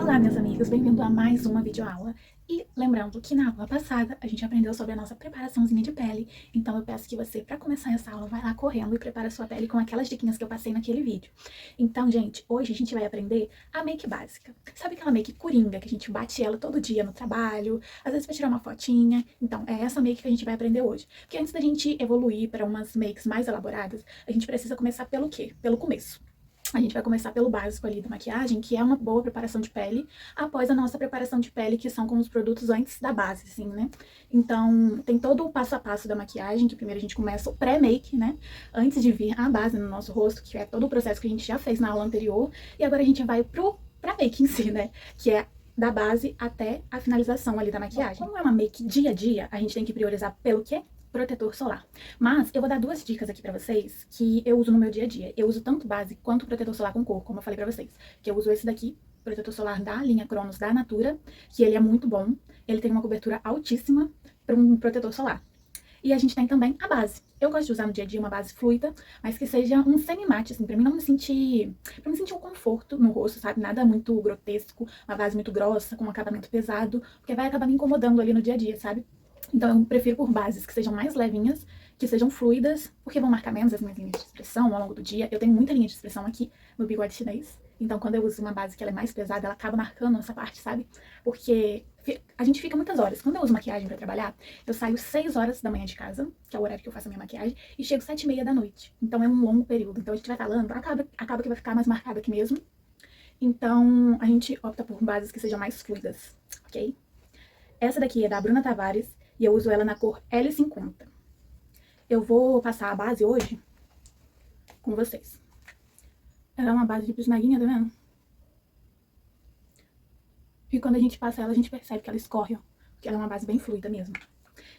Olá, meus amigos, bem-vindo a mais uma videoaula. E lembrando que na aula passada a gente aprendeu sobre a nossa preparaçãozinha de pele, então eu peço que você, para começar essa aula, vai lá correndo e prepara a sua pele com aquelas diquinhas que eu passei naquele vídeo. Então, gente, hoje a gente vai aprender a make básica. Sabe aquela make coringa que a gente bate ela todo dia no trabalho, às vezes pra tirar uma fotinha? Então, é essa make que a gente vai aprender hoje. Porque antes da gente evoluir para umas makes mais elaboradas, a gente precisa começar pelo quê? Pelo começo. A gente vai começar pelo básico ali da maquiagem, que é uma boa preparação de pele, após a nossa preparação de pele, que são com os produtos antes da base, assim, né? Então, tem todo o passo a passo da maquiagem, que primeiro a gente começa o pré-make, né? Antes de vir a base no nosso rosto, que é todo o processo que a gente já fez na aula anterior, e agora a gente vai pra make em si, né? Que é da base até a finalização ali da maquiagem. Como é uma make dia a dia, a gente tem que priorizar pelo quê? Protetor solar. Mas eu vou dar duas dicas aqui pra vocês que eu uso no meu dia a dia. Eu uso tanto base quanto protetor solar com cor, como eu falei pra vocês. Que eu uso esse daqui, protetor solar da linha Cronos da Natura, que ele é muito bom. Ele tem uma cobertura altíssima para um protetor solar. E a gente tem também a base. Eu gosto de usar no dia a dia uma base fluida, mas que seja um semi-mate, assim, pra mim não me sentir... Pra me sentir um conforto no rosto, sabe? Nada muito grotesco, uma base muito grossa, com um acabamento pesado, porque vai acabar me incomodando ali no dia a dia, sabe? Então eu prefiro por bases que sejam mais levinhas, que sejam fluidas, porque vão marcar menos as minhas linhas de expressão ao longo do dia. Eu tenho muita linha de expressão aqui no bigode chinês, então quando eu uso uma base que ela é mais pesada, ela acaba marcando essa parte, sabe? Porque a gente fica muitas horas. Quando eu uso maquiagem pra trabalhar, eu saio 6 horas da manhã de casa, que é o horário que eu faço a minha maquiagem, e chego 7h30 da noite. Então é um longo período. Então a gente vai falando, acaba que vai ficar mais marcado aqui mesmo. Então a gente opta por bases que sejam mais fluidas, ok? Essa daqui é da Bruna Tavares e eu uso ela na cor L50. Eu vou passar a base hoje com vocês. Ela é uma base de bisnaguinha, tá vendo? E quando a gente passa ela, a gente percebe que ela escorre, ó, porque ela é uma base bem fluida mesmo.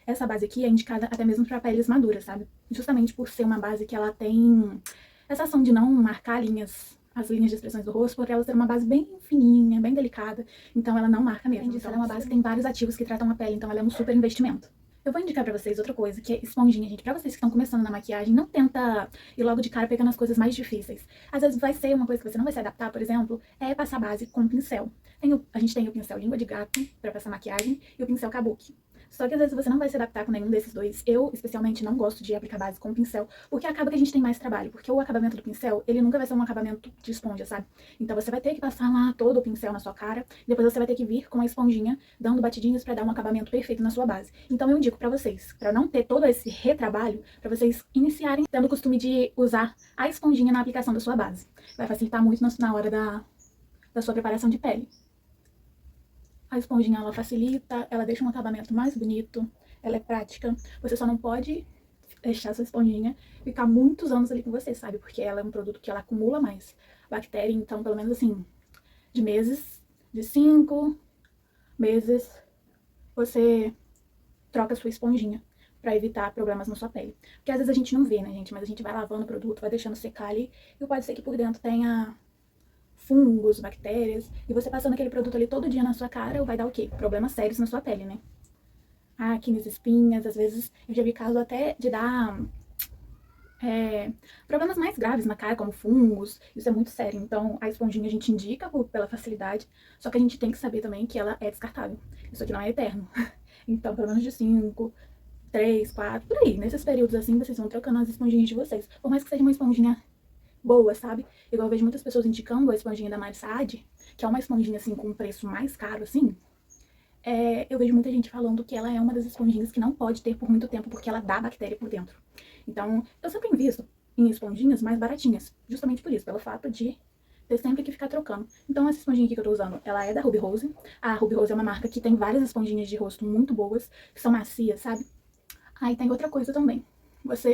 Essa base aqui é indicada até mesmo para peles maduras, sabe? Justamente por ser uma base que ela tem essa ação de não marcar as linhas de expressões do rosto, porque ela ser uma base bem fininha, bem delicada, então ela não marca mesmo. Então ela é uma base que tem vários ativos que tratam a pele, então ela é um super investimento. Eu vou indicar pra vocês outra coisa, que é esponjinha, gente. Pra vocês que estão começando na maquiagem, não tenta ir logo de cara pegando as coisas mais difíceis. Às vezes vai ser uma coisa que você não vai se adaptar, por exemplo, é passar base com pincel. A gente tem o pincel língua de gato pra passar maquiagem e o pincel kabuki. Só que às vezes você não vai se adaptar com nenhum desses dois. Eu, especialmente, não gosto de aplicar base com pincel, porque acaba que a gente tem mais trabalho. Porque o acabamento do pincel, ele nunca vai ser um acabamento de esponja, sabe? Então você vai ter que passar lá todo o pincel na sua cara, depois você vai ter que vir com a esponjinha, dando batidinhas pra dar um acabamento perfeito na sua base. Então eu indico pra vocês, pra não ter todo esse retrabalho, pra vocês iniciarem tendo o costume de usar a esponjinha na aplicação da sua base. Vai facilitar muito na hora da sua preparação de pele. A esponjinha, ela facilita, ela deixa um acabamento mais bonito, ela é prática. Você só não pode deixar essa esponjinha ficar muitos anos ali com você, sabe? Porque ela é um produto que ela acumula mais bactéria, então pelo menos assim, de meses, de 5 meses, você troca a sua esponjinha pra evitar problemas na sua pele. Porque às vezes a gente não vê, né, gente? Mas a gente vai lavando o produto, vai deixando secar ali, e pode ser que por dentro tenha fungos, bactérias, e você passando aquele produto ali todo dia na sua cara, vai dar o quê? Problemas sérios na sua pele, né? Acnes, espinhas, às vezes eu já vi caso até de dar problemas mais graves na cara, como fungos, isso é muito sério. Então a esponjinha a gente indica pela facilidade, só que a gente tem que saber também que ela é descartável. Isso aqui não é eterno. Então pelo menos de 5, 3, 4, por aí. Nesses períodos assim, vocês vão trocando as esponjinhas de vocês. Por mais que seja uma esponjinha boa, sabe? Igual eu vejo muitas pessoas indicando a esponjinha da Mari Saad, que é uma esponjinha assim com um preço mais caro assim. Eu vejo muita gente falando que ela é uma das esponjinhas que não pode ter por muito tempo porque ela dá bactéria por dentro. Então, eu sempre invisto em esponjinhas mais baratinhas, justamente por isso, pelo fato de ter sempre que ficar trocando. Então, essa esponjinha aqui que eu tô usando, ela é da Ruby Rose. A Ruby Rose é uma marca que tem várias esponjinhas de rosto muito boas, que são macias, sabe? Aí tem outra coisa também.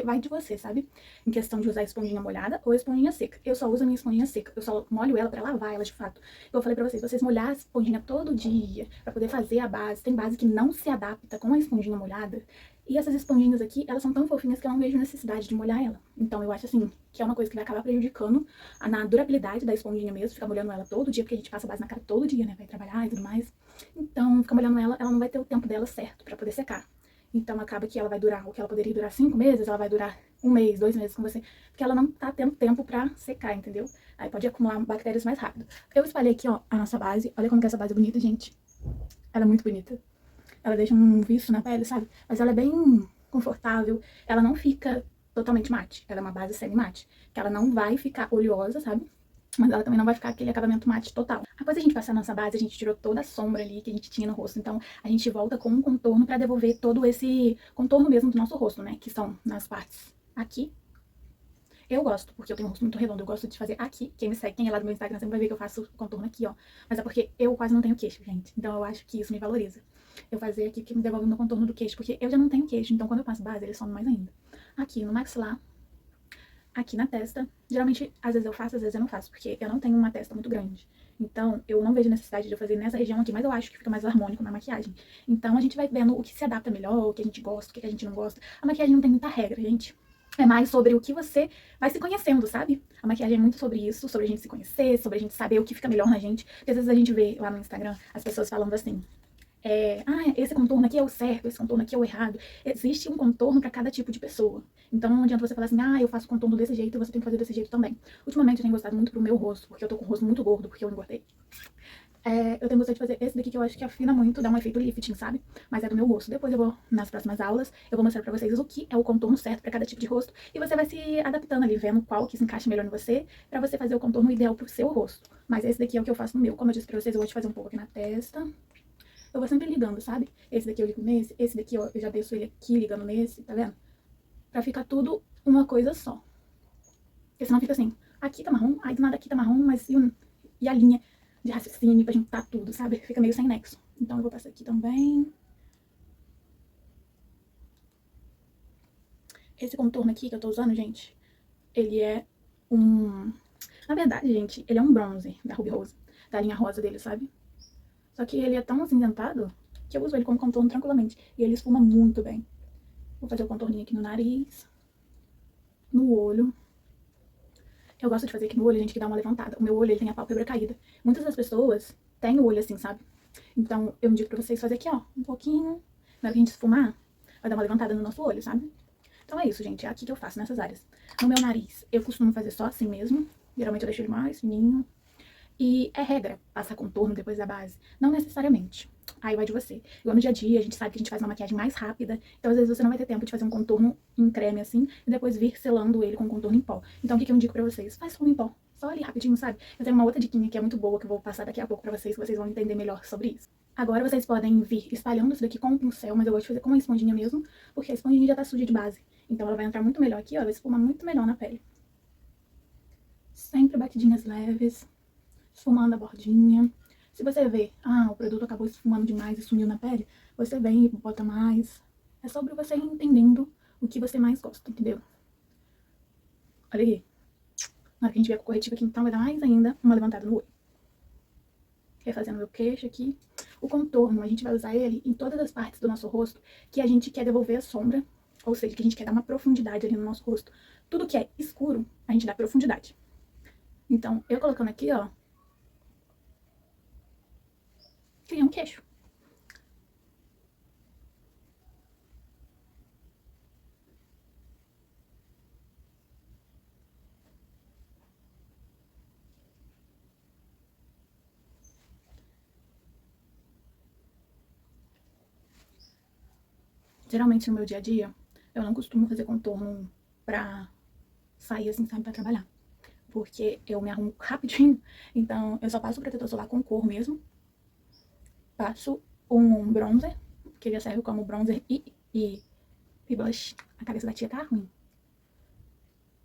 Vai de você, sabe? Em questão de usar esponjinha molhada ou esponjinha seca. Eu só uso a minha esponjinha seca. Eu só molho ela pra lavar ela de fato. Eu falei pra vocês molhar a esponjinha todo dia pra poder fazer a base. Tem base que não se adapta com a esponjinha molhada. E essas esponjinhas aqui, elas são tão fofinhas que eu não vejo necessidade de molhar ela. Então eu acho assim, que é uma coisa que vai acabar prejudicando na durabilidade da esponjinha mesmo. Ficar molhando ela todo dia, porque a gente passa a base na cara todo dia, né? Vai trabalhar e tudo mais. Então, ficar molhando ela, ela não vai ter o tempo dela certo pra poder secar. Então acaba que ela vai durar, o que ela poderia durar 5 meses, ela vai durar 1 mês, 2 meses com você, porque ela não tá tendo tempo pra secar, entendeu? Aí pode acumular bactérias mais rápido. Eu espalhei aqui, ó, a nossa base. Olha como que essa base é bonita, gente. Ela é muito bonita. Ela deixa um viço na pele, sabe? Mas ela é bem confortável. Ela não fica totalmente mate. Ela é uma base semi-mate. Que ela não vai ficar oleosa, sabe? Mas ela também não vai ficar aquele acabamento mate total. Após a gente passar a nossa base, a gente tirou toda a sombra ali que a gente tinha no rosto. Então, a gente volta com um contorno pra devolver todo esse contorno mesmo do nosso rosto, né? Que são nas partes aqui. Eu gosto, porque eu tenho um rosto muito redondo, eu gosto de fazer aqui. Quem me segue, quem é lá do meu Instagram, sempre vai ver que eu faço contorno aqui, ó. Mas é porque eu quase não tenho queixo, gente. Então eu acho que isso me valoriza. Eu fazer aqui que me devolve no contorno do queixo, porque eu já não tenho queixo. Então quando eu passo base, ele some mais ainda. Aqui no maxilar, aqui na testa. Geralmente, às vezes eu faço, às vezes eu não faço, porque eu não tenho uma testa muito grande. Então, eu não vejo necessidade de eu fazer nessa região aqui, mas eu acho que fica mais harmônico na maquiagem. Então, a gente vai vendo o que se adapta melhor, o que a gente gosta, o que a gente não gosta. A maquiagem não tem muita regra, gente. É mais sobre o que você vai se conhecendo, sabe? A maquiagem é muito sobre isso, sobre a gente se conhecer, sobre a gente saber o que fica melhor na gente. Porque às vezes a gente vê lá no Instagram as pessoas falando assim: esse contorno aqui é o certo, esse contorno aqui é o errado. Existe um contorno para cada tipo de pessoa. Então não adianta você falar assim, eu faço contorno desse jeito e você tem que fazer desse jeito também. Ultimamente eu tenho gostado muito pro meu rosto, porque eu tô com o rosto muito gordo, porque eu engordei. Eu tenho gostado de fazer esse daqui que eu acho que afina muito, dá um efeito lifting, sabe? Mas é do meu gosto. Depois eu vou, nas próximas aulas, eu vou mostrar pra vocês o que é o contorno certo pra cada tipo de rosto. E você vai se adaptando ali, vendo qual que se encaixa melhor em você, pra você fazer o contorno ideal pro seu rosto. Mas esse daqui é o que eu faço no meu. Como eu disse pra vocês, eu vou te fazer um pouco aqui na testa. Eu vou sempre ligando, sabe? Esse daqui eu ligo nesse, esse daqui ó, eu já desço ele aqui ligando nesse, tá vendo? Pra ficar tudo uma coisa só. Porque senão fica assim, aqui tá marrom, aí do nada aqui tá marrom, mas e a linha de raciocínio pra juntar tudo, sabe? Fica meio sem nexo. Então eu vou passar aqui também. Esse contorno aqui que eu tô usando, gente, ele é um... Na verdade, gente, ele é um bronzer da Ruby Rose, da linha rosa dele, sabe? Só que ele é tão acinzentado que eu uso ele como contorno tranquilamente. E ele esfuma muito bem. Vou fazer o contorninho aqui no nariz, no olho. Eu gosto de fazer aqui no olho, gente, que dá uma levantada. O meu olho, ele tem a pálpebra caída. Muitas das pessoas têm o olho assim, sabe? Então, eu indico pra vocês fazer aqui, ó, um pouquinho. Na hora que a gente esfumar, vai dar uma levantada no nosso olho, sabe? Então é isso, gente. É aqui que eu faço, nessas áreas. No meu nariz, eu costumo fazer só assim mesmo. Geralmente eu deixo ele mais fininho. E é regra passar contorno depois da base? Não necessariamente. Aí vai de você. Igual no dia a dia, a gente sabe que a gente faz uma maquiagem mais rápida. Então, às vezes, você não vai ter tempo de fazer um contorno em creme assim e depois vir selando ele com contorno em pó. Então, o que eu indico pra vocês? Faz só em pó. Só ali rapidinho, sabe? Eu tenho uma outra diquinha que é muito boa, que eu vou passar daqui a pouco pra vocês, que vocês vão entender melhor sobre isso. Agora vocês podem vir espalhando isso daqui com um pincel, mas eu gosto de fazer com uma esponjinha mesmo, porque a esponjinha já tá suja de base. Então ela vai entrar muito melhor aqui, ó, vai esfumar muito melhor na pele. Sempre batidinhas leves, esfumando a bordinha. Se você vê, o produto acabou esfumando demais e sumiu na pele, você vem e bota mais. É sobre você ir entendendo o que você mais gosta, entendeu? Olha aqui. Na hora que a gente vier com o corretivo aqui, então vai dar mais ainda uma levantada no olho. Refazendo meu queixo aqui. O contorno, a gente vai usar ele em todas as partes do nosso rosto que a gente quer devolver a sombra, ou seja, que a gente quer dar uma profundidade ali no nosso rosto. Tudo que é escuro, a gente dá profundidade. Então, eu colocando aqui, ó, cria um queixo. Geralmente no meu dia a dia, eu não costumo fazer contorno pra sair assim, sabe, pra trabalhar. Porque eu me arrumo rapidinho, então eu só passo o protetor solar com cor mesmo. Passo um bronzer, que já serve como bronzer e blush. A cabeça da tia tá ruim.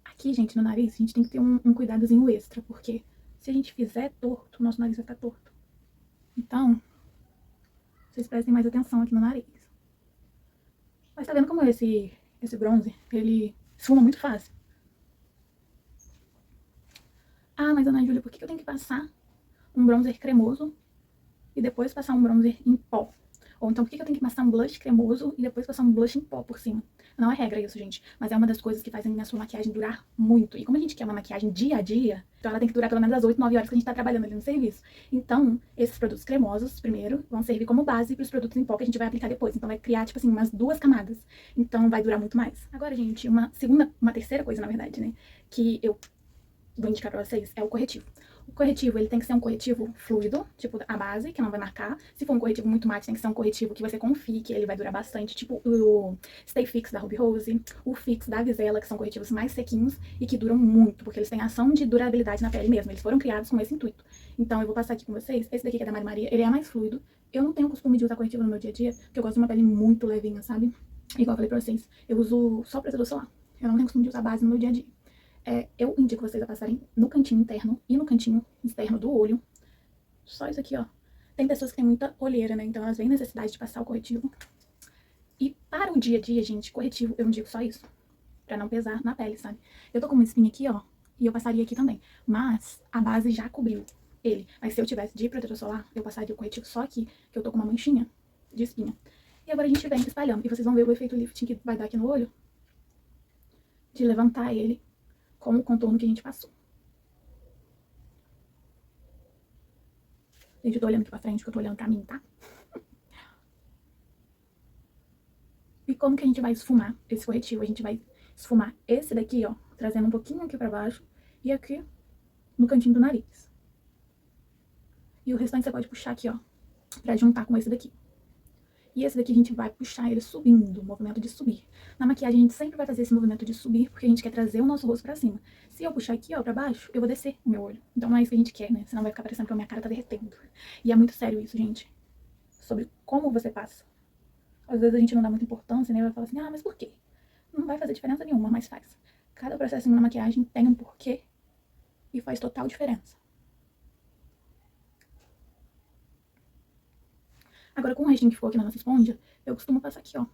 Aqui, gente, no nariz, a gente tem que ter um cuidadozinho extra, porque se a gente fizer torto, o nosso nariz vai ficar torto. Então, vocês prestem mais atenção aqui no nariz. Mas tá vendo como esse bronzer, ele esfuma muito fácil? Mas Ana Júlia, por que eu tenho que passar um bronzer cremoso e depois passar um bronzer em pó? Ou então, por que eu tenho que passar um blush cremoso e depois passar um blush em pó por cima? Não é regra isso, gente, mas é uma das coisas que fazem a sua maquiagem durar muito. E como a gente quer uma maquiagem dia a dia, então ela tem que durar pelo menos as 8, 9 horas que a gente tá trabalhando ali no serviço. Então, esses produtos cremosos, primeiro, vão servir como base para os produtos em pó que a gente vai aplicar depois. Então, vai criar, tipo assim, umas 2 camadas. Então, vai durar muito mais. Agora, gente, uma terceira coisa, na verdade, né, que eu vou indicar pra vocês é o corretivo. O corretivo, ele tem que ser um corretivo fluido, tipo a base, que não vai marcar. Se for um corretivo muito mate, tem que ser um corretivo que você confie, que ele vai durar bastante, tipo o Stay Fix da Ruby Rose, o Fix da Vizela, que são corretivos mais sequinhos e que duram muito, porque eles têm ação de durabilidade na pele mesmo. Eles foram criados com esse intuito. Então eu vou passar aqui com vocês. Esse daqui que é da Mari Maria, ele é mais fluido. Eu não tenho costume de usar corretivo no meu dia a dia, porque eu gosto de uma pele muito levinha, sabe? Igual eu falei pra vocês, eu uso só protetor solar. Eu não tenho costume de usar base no meu dia a dia. Eu indico vocês a passarem no cantinho interno e no cantinho externo do olho. Só isso aqui, ó. Tem pessoas que têm muita olheira, né? Então elas veem necessidade de passar o corretivo. E para o dia a dia, gente, corretivo, eu indico só isso. Pra não pesar na pele, sabe? Eu tô com uma espinha aqui, ó. E eu passaria aqui também. Mas a base já cobriu ele. Mas se eu tivesse de protetor solar, eu passaria o corretivo só aqui, que eu tô com uma manchinha de espinha. E agora a gente vem espalhando. E vocês vão ver o efeito lifting que vai dar aqui no olho. De levantar ele com o contorno que a gente passou. Gente, eu tô olhando aqui pra frente, que eu tô olhando pra mim, tá? E como que a gente vai esfumar esse corretivo? A gente vai esfumar esse daqui, ó, trazendo um pouquinho aqui pra baixo e aqui no cantinho do nariz. E o restante você pode puxar aqui, ó, pra juntar com esse daqui. E esse daqui a gente vai puxar ele subindo, o movimento de subir. Na maquiagem a gente sempre vai fazer esse movimento de subir, porque a gente quer trazer o nosso rosto pra cima. Se eu puxar aqui, ó, pra baixo, eu vou descer o meu olho. Então não é isso que a gente quer, né? Senão vai ficar parecendo que a minha cara tá derretendo. E é muito sério isso, gente. Sobre como você passa. Às vezes a gente não dá muita importância, né? Vai falar assim, ah, mas por quê? Não vai fazer diferença nenhuma, mas faz. Cada processo na maquiagem tem um porquê e faz total diferença. Agora, com o restinho que ficou aqui na nossa esponja, eu costumo passar aqui, ó.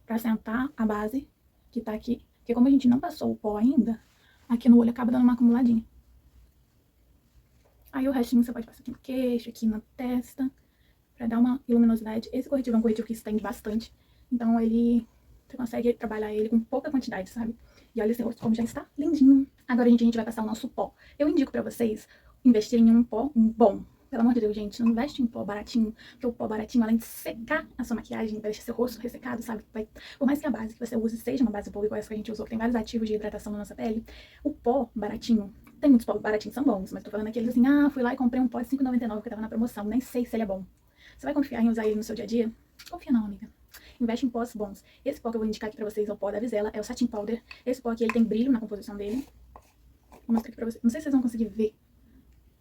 Pra sentar a base que tá aqui. Porque como a gente não passou o pó ainda, aqui no olho acaba dando uma acumuladinha. Aí o restinho você pode passar aqui no queixo, aqui na testa, pra dar uma luminosidade. Esse corretivo é um corretivo que estende bastante. Então você consegue trabalhar ele com pouca quantidade, sabe? E olha esse rosto como já está lindinho. Agora, gente, vai passar o nosso pó. Eu indico pra vocês investirem em um pó bom. Pelo amor de Deus, gente, não investe em pó baratinho, porque o pó baratinho, além de secar a sua maquiagem, vai deixar seu rosto ressecado, sabe? Por mais que a base que você use seja uma base boa, igual essa que a gente usou, que tem vários ativos de hidratação na nossa pele, o pó baratinho, tem muitos pó baratinhos, são bons, mas tô falando aqueles assim, fui lá e comprei um pó de R$5,99 que tava na promoção, nem sei se ele é bom. Você vai confiar em usar ele no seu dia a dia? Confia não, amiga. Investe em pós bons. Esse pó que eu vou indicar aqui pra vocês é o pó da Vizela, é o Satin Powder. Esse pó aqui, ele tem brilho na composição dele. Vou mostrar aqui pra vocês. Não sei se vocês vão conseguir ver.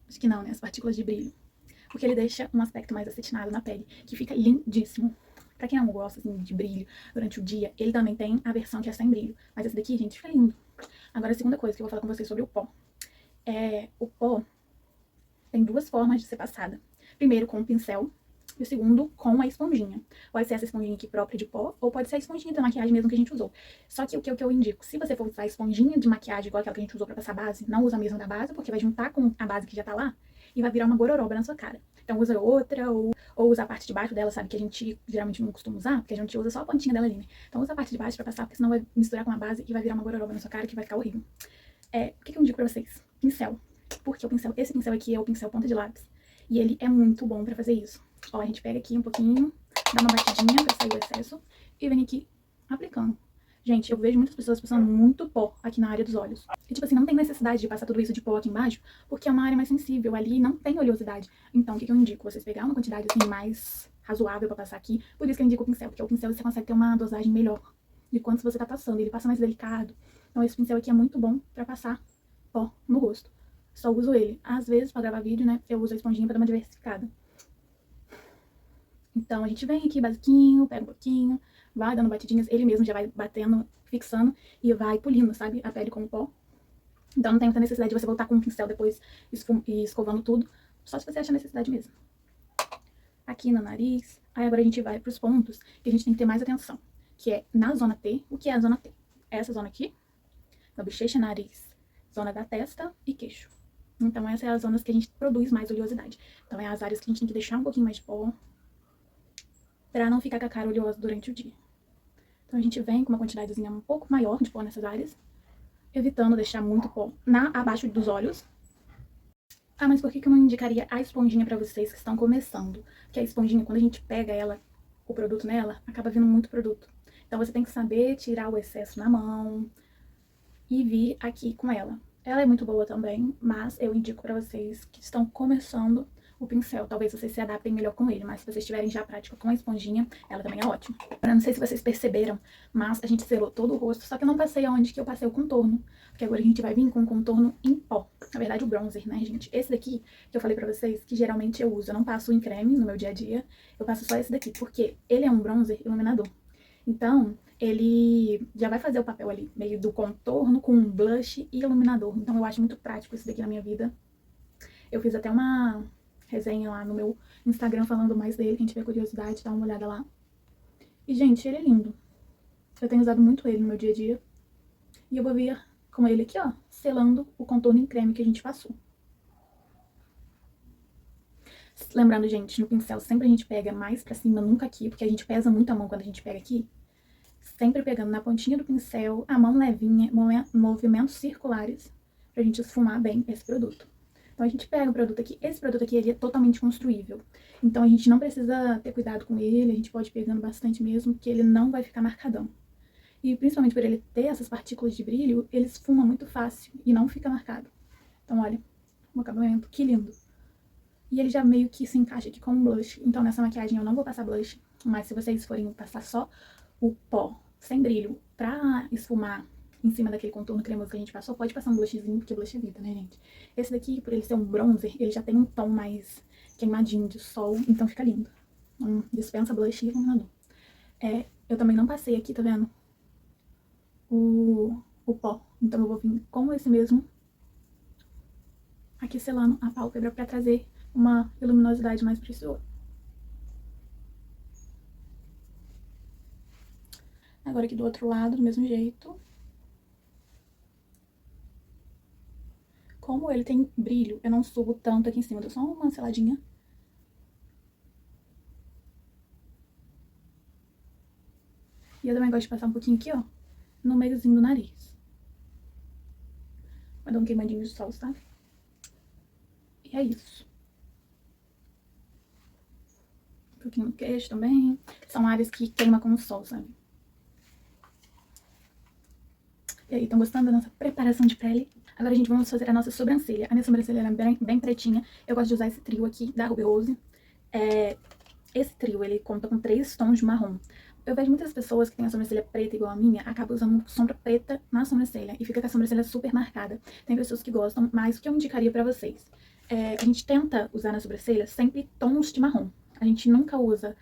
Acho que não, né? As partículas de brilho. Porque ele deixa um aspecto mais acetinado na pele, que fica lindíssimo. Pra quem não gosta, assim, de brilho durante o dia, ele também tem a versão que é sem brilho. Mas esse daqui, gente, fica lindo. Agora, a segunda coisa que eu vou falar com vocês sobre o pó. O pó tem duas formas de ser passada. Primeiro, com o pincel. E o segundo, com a esponjinha. Pode ser essa esponjinha aqui própria de pó, ou pode ser a esponjinha da maquiagem mesmo que a gente usou. Só que o que eu indico, se você for usar a esponjinha de maquiagem igual aquela que a gente usou pra passar base, não usa a mesma da base, porque vai juntar com a base que já tá lá, e vai virar uma gororoba na sua cara. Então usa outra, ou usa a parte de baixo dela, sabe, que a gente geralmente não costuma usar, porque a gente usa só a pontinha dela ali, né? Então usa a parte de baixo pra passar, porque senão vai misturar com a base e vai virar uma gororoba na sua cara, que vai ficar horrível. O que eu indico pra vocês? Pincel. Porque esse pincel aqui é o pincel ponta de lápis, e ele é muito bom pra fazer isso. Ó, a gente pega aqui um pouquinho, dá uma batidinha pra sair o excesso e vem aqui aplicando. Gente, eu vejo muitas pessoas passando muito pó aqui na área dos olhos. E tipo assim, não tem necessidade de passar tudo isso de pó aqui embaixo, porque é uma área mais sensível, ali não tem oleosidade. Então, o que eu indico? Vocês pegar uma quantidade assim mais razoável pra passar aqui, por isso que eu indico o pincel, porque o pincel você consegue ter uma dosagem melhor de quanto você tá passando, ele passa mais delicado. Então esse pincel aqui é muito bom pra passar pó no rosto. Só uso ele. Às vezes, pra gravar vídeo, né, eu uso a esponjinha pra dar uma diversificada. Então, a gente vem aqui basiquinho, pega um pouquinho, vai dando batidinhas, ele mesmo já vai batendo, fixando e vai polindo, sabe, a pele com o pó. Então, não tem muita necessidade de você voltar com um pincel depois e escovando tudo, só se você achar necessidade mesmo. Aqui no nariz, aí agora a gente vai pros pontos que a gente tem que ter mais atenção, que é na zona T. O que é a zona T? É essa zona aqui, da bochecha, nariz, zona da testa e queixo. Então, essas são as zonas que a gente produz mais oleosidade. Então, é as áreas que a gente tem que deixar um pouquinho mais de pó, pra não ficar com a cara oleosa durante o dia. Então a gente vem com uma quantidadezinha um pouco maior de pó nessas áreas, evitando deixar muito pó abaixo dos olhos. Mas por que eu não indicaria a esponjinha pra vocês que estão começando? Porque a esponjinha, quando a gente pega ela, o produto nela, acaba vindo muito produto. Então você tem que saber tirar o excesso na mão e vir aqui com ela. Ela é muito boa também, mas eu indico pra vocês que estão começando o pincel. Talvez vocês se adaptem melhor com ele, mas se vocês tiverem já prática com a esponjinha, ela também é ótima. Eu não sei se vocês perceberam, mas a gente selou todo o rosto, só que eu não passei aonde que eu passei o contorno, porque agora a gente vai vir com o contorno em pó. Na verdade, o bronzer, né, gente? Esse daqui que eu falei pra vocês, que geralmente eu uso, eu não passo em creme no meu dia a dia, eu passo só esse daqui, porque ele é um bronzer iluminador. Então, ele já vai fazer o papel ali, meio do contorno com blush e iluminador. Então, eu acho muito prático isso daqui na minha vida. Eu fiz até uma resenha lá no meu Instagram falando mais dele, quem tiver curiosidade, dá uma olhada lá. E, gente, ele é lindo. Eu tenho usado muito ele no meu dia a dia. E eu vou vir com ele aqui, ó, selando o contorno em creme que a gente passou. Lembrando, gente, no pincel sempre a gente pega mais pra cima, nunca aqui, porque a gente pesa muito a mão quando a gente pega aqui. Sempre pegando na pontinha do pincel, a mão levinha, movimentos circulares, pra gente esfumar bem esse produto. Então a gente pega o produto aqui, esse produto aqui ele é totalmente construível. Então a gente não precisa ter cuidado com ele, a gente pode ir pegando bastante mesmo, que ele não vai ficar marcadão. E principalmente por ele ter essas partículas de brilho, ele esfuma muito fácil e não fica marcado. Então olha, o acabamento, que lindo. E ele já meio que se encaixa aqui com um blush. Então nessa maquiagem eu não vou passar blush, mas se vocês forem passar só o pó sem brilho pra esfumar em cima daquele contorno cremoso que a gente passou, pode passar um blushzinho, porque blush é vida, né, gente? Esse daqui, por ele ser um bronzer, ele já tem um tom mais queimadinho de sol, então fica lindo. Dispensa blush e iluminador. Eu também não passei aqui, tá vendo? O pó. Então eu vou vir com esse mesmo aqui selando a pálpebra pra trazer uma luminosidade mais preciosa. Agora aqui do outro lado, do mesmo jeito. Como ele tem brilho, eu não subo tanto aqui em cima, dou só uma seladinha. E eu também gosto de passar um pouquinho aqui, ó, no meiozinho do nariz. Vai dar um queimadinho de sol, sabe? E é isso. Um pouquinho no queixo também. São áreas que queima com o sol, sabe? E aí, estão gostando da nossa preparação de pele? Agora, gente, vamos fazer a nossa sobrancelha. A minha sobrancelha é bem pretinha. Eu gosto de usar esse trio aqui, da Ruby Rose. Esse trio, ele conta com 3 tons de marrom. Eu vejo muitas pessoas que têm a sobrancelha preta igual a minha, acabam usando sombra preta na sobrancelha e fica com a sobrancelha super marcada. Tem pessoas que gostam, mas o que eu indicaria pra vocês? A gente tenta usar na sobrancelha sempre tons de marrom. A gente nunca usa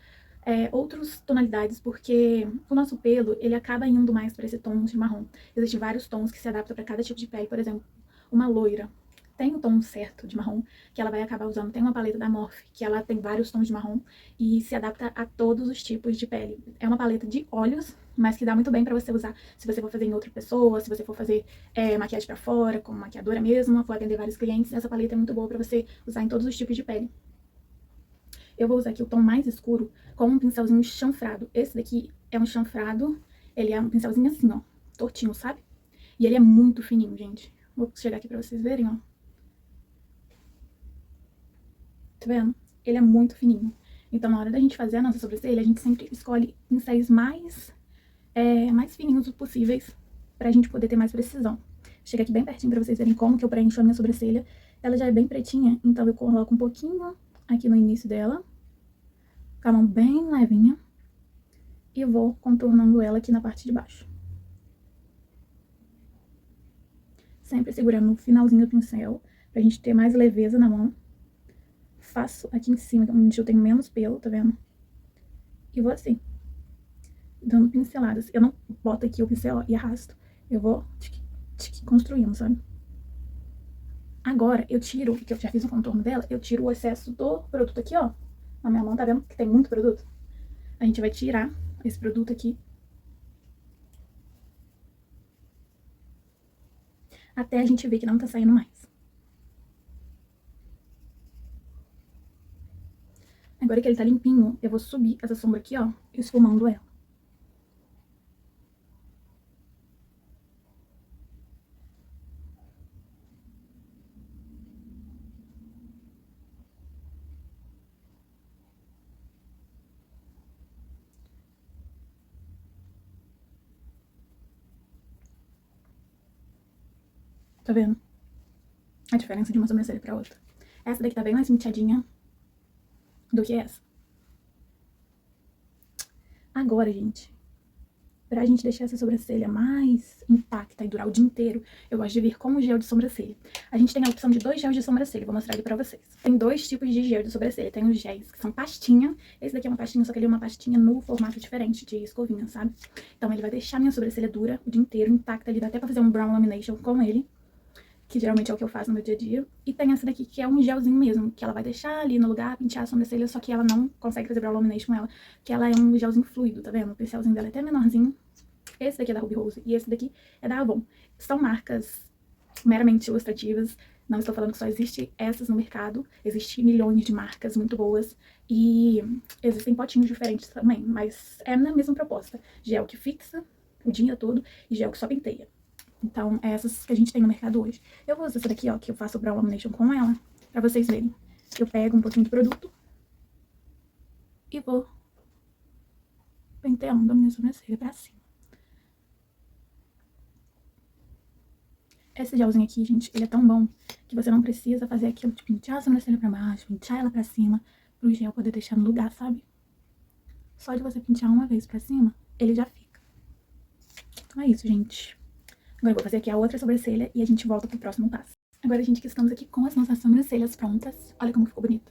outras tonalidades, porque o nosso pelo, ele acaba indo mais para esse tom de marrom. Existem vários tons que se adaptam para cada tipo de pele. Por exemplo, uma loira tem o tom certo de marrom que ela vai acabar usando. Tem uma paleta da Morphe que ela tem vários tons de marrom e se adapta a todos os tipos de pele. É uma paleta de olhos, mas que dá muito bem pra você usar se você for fazer em outra pessoa, se você for fazer maquiagem pra fora, como maquiadora mesmo, for atender vários clientes. Essa paleta é muito boa pra você usar em todos os tipos de pele. Eu vou usar aqui o tom mais escuro com um pincelzinho chanfrado. Esse daqui é um chanfrado, ele é um pincelzinho assim, ó, tortinho, sabe? E ele é muito fininho, gente. Vou chegar aqui pra vocês verem, ó. Tá vendo? Ele é muito fininho. Então, na hora da gente fazer a nossa sobrancelha, a gente sempre escolhe pincéis mais fininhos possíveis pra gente poder ter mais precisão. Chega aqui bem pertinho pra vocês verem como que eu preencho a minha sobrancelha. Ela já é bem pretinha, então eu coloco um pouquinho aqui no início dela, com a mão bem levinha, e vou contornando ela aqui na parte de baixo. Sempre segurando no finalzinho do pincel, pra gente ter mais leveza na mão. Faço aqui em cima, onde eu tenho menos pelo, tá vendo? E vou assim, dando pinceladas. Eu não boto aqui o pincel ó, e arrasto. Eu vou construindo, sabe? Agora, eu tiro, que eu já fiz o contorno dela, eu tiro o excesso do produto aqui, ó. Na minha mão, tá vendo que tem muito produto? A gente vai tirar esse produto aqui. Até a gente ver que não tá saindo mais. Agora que ele tá limpinho, eu vou subir essa sombra aqui, ó, esfumando ela. Tá vendo? a diferença de uma sobrancelha pra outra. Essa daqui tá bem mais penteadinha do que essa. Agora, gente, pra gente deixar essa sobrancelha mais intacta e durar o dia inteiro, eu gosto de vir com o gel de sobrancelha. A gente tem a opção de 2 gels de sobrancelha, vou mostrar aqui pra vocês. Tem 2 tipos de gel de sobrancelha. Tem os géis que são pastinha. Esse daqui é uma pastinha, só que ele é uma pastinha no formato diferente de escovinha, sabe? Então ele vai deixar minha sobrancelha dura o dia inteiro, intacta. Ele dá até pra fazer um brown lamination com ele, que geralmente é o que eu faço no meu dia a dia. E tem essa daqui, que é um gelzinho mesmo, que ela vai deixar ali no lugar, pentear a sobrancelha, só que ela não consegue fazer brow lamination com ela, que ela é um gelzinho fluido, tá vendo? O pincelzinho dela é até menorzinho. Esse daqui é da Ruby Rose e esse daqui é da Avon. São marcas meramente ilustrativas, não estou falando que só existe essas no mercado, existem milhões de marcas muito boas e existem potinhos diferentes também, mas é na mesma proposta. Gel que fixa o dia todo e gel que só penteia. Então, é essas que a gente tem no mercado hoje. Eu vou usar essa daqui, ó, que eu faço o brow lamination com ela, pra vocês verem. Eu pego um pouquinho de produto e vou penteando a minha sobrancelha pra cima. Esse gelzinho aqui, gente, ele é tão bom que você não precisa fazer aquilo de pentear a sobrancelha pra baixo, pentear ela pra cima, pro gel poder deixar no lugar, sabe? Só de você pentear uma vez pra cima, ele já fica. Então é isso, gente. Agora eu vou fazer aqui a outra sobrancelha e a gente volta pro próximo passo. Agora, gente, que estamos aqui com as nossas sobrancelhas prontas. Olha como ficou bonita.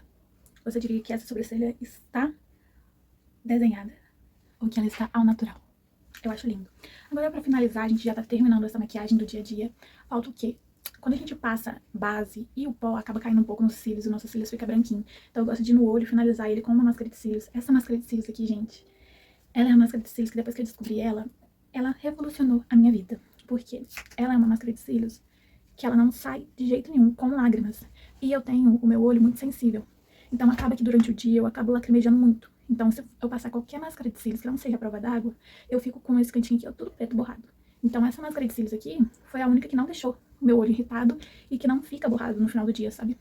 Você diria que essa sobrancelha está desenhada ou que ela está ao natural? Eu acho lindo. Agora, pra finalizar, a gente já tá terminando essa maquiagem do dia a dia. Falta o quê? Quando a gente passa base e o pó acaba caindo um pouco nos cílios, o nosso cílios fica branquinho. Então eu gosto de ir no olho finalizar ele com uma máscara de cílios. Essa máscara de cílios aqui, gente, ela é a máscara de cílios que depois que eu descobri ela revolucionou a minha vida. Porque ela é uma máscara de cílios que ela não sai de jeito nenhum com lágrimas. E eu tenho o meu olho muito sensível. Então acaba que durante o dia eu acabo lacrimejando muito. Então se eu passar qualquer máscara de cílios que não seja a prova d'água, eu fico com esse cantinho aqui, ó, tudo preto borrado. Então essa máscara de cílios aqui foi a única que não deixou o meu olho irritado e que não fica borrado no final do dia, sabe?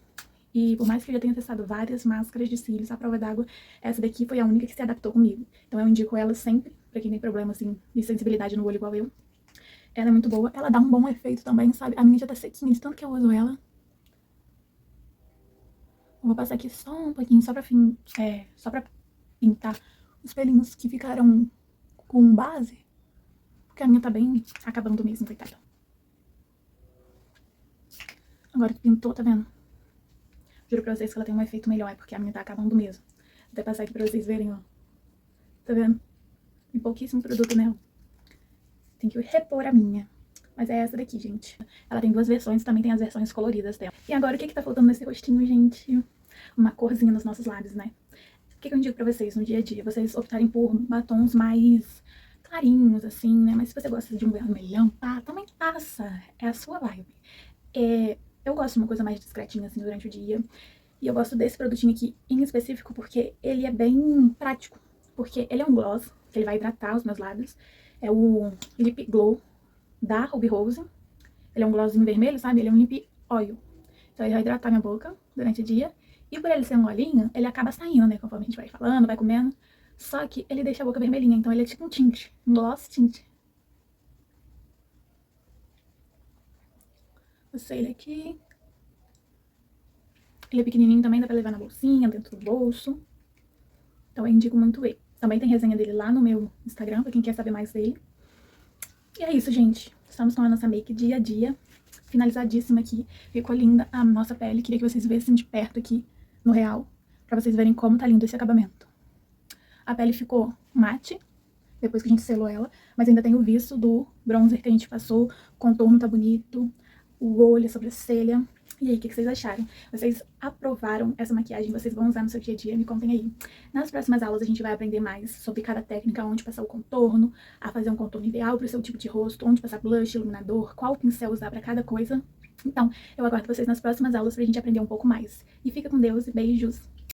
E por mais que eu já tenha testado várias máscaras de cílios à prova d'água, essa daqui foi a única que se adaptou comigo. Então eu indico ela sempre, pra quem tem problema, assim, de sensibilidade no olho igual eu. Ela é muito boa, ela dá um bom efeito também, sabe? A minha já tá sequinha de tanto que eu uso ela. Eu vou passar aqui só um pouquinho, só pra pintar os pelinhos que ficaram com base. Porque a minha tá bem acabando mesmo, coitada. Agora que pintou, tá vendo? Juro pra vocês que ela tem um efeito melhor, é porque a minha tá acabando mesmo. Vou até passar aqui pra vocês verem, ó. Tá vendo? Tem pouquíssimo produto nela. Tem que repor a minha. Mas é essa daqui, gente. Ela tem 2 versões, também tem as versões coloridas dela. E agora, o que tá faltando nesse rostinho, gente? Uma corzinha nos nossos lábios, né? O que eu indico pra vocês no dia a dia? Vocês optarem por batons mais clarinhos, assim, né? Mas se você gosta de um vermelhão, tá? Também passa. É a sua vibe. Eu gosto de uma coisa mais discretinha, assim, durante o dia. E eu gosto desse produtinho aqui em específico porque ele é bem prático. Porque ele é um gloss, que ele vai hidratar os meus lábios. É o Lip Glow da Ruby Rose. Ele é um glossinho vermelho, sabe? Ele é um lip oil. Então ele vai hidratar minha boca durante o dia. E por ele ser um olhinho, ele acaba saindo, né? Conforme a gente vai falando, vai comendo. Só que ele deixa a boca vermelhinha, então ele é tipo um tint. Um gloss tint. Passei ele aqui. Ele é pequenininho também, dá pra levar na bolsinha, dentro do bolso. Então eu indico muito ele. Também tem resenha dele lá no meu Instagram, pra quem quer saber mais dele. E é isso, gente. Estamos com a nossa make dia a dia. Finalizadíssima aqui. Ficou linda a nossa pele. Queria que vocês vissem de perto aqui, no real, pra vocês verem como tá lindo esse acabamento. A pele ficou mate, depois que a gente selou ela, mas ainda tem o viço do bronzer que a gente passou. O contorno tá bonito, o olho, a sobrancelha. E aí, o que vocês acharam? Vocês aprovaram essa maquiagem? Vocês vão usar no seu dia a dia? Me contem aí. Nas próximas aulas a gente vai aprender mais sobre cada técnica, onde passar o contorno, a fazer um contorno ideal para o seu tipo de rosto, onde passar blush, iluminador, qual pincel usar para cada coisa. Então, eu aguardo vocês nas próximas aulas pra gente aprender um pouco mais. E fica com Deus e beijos!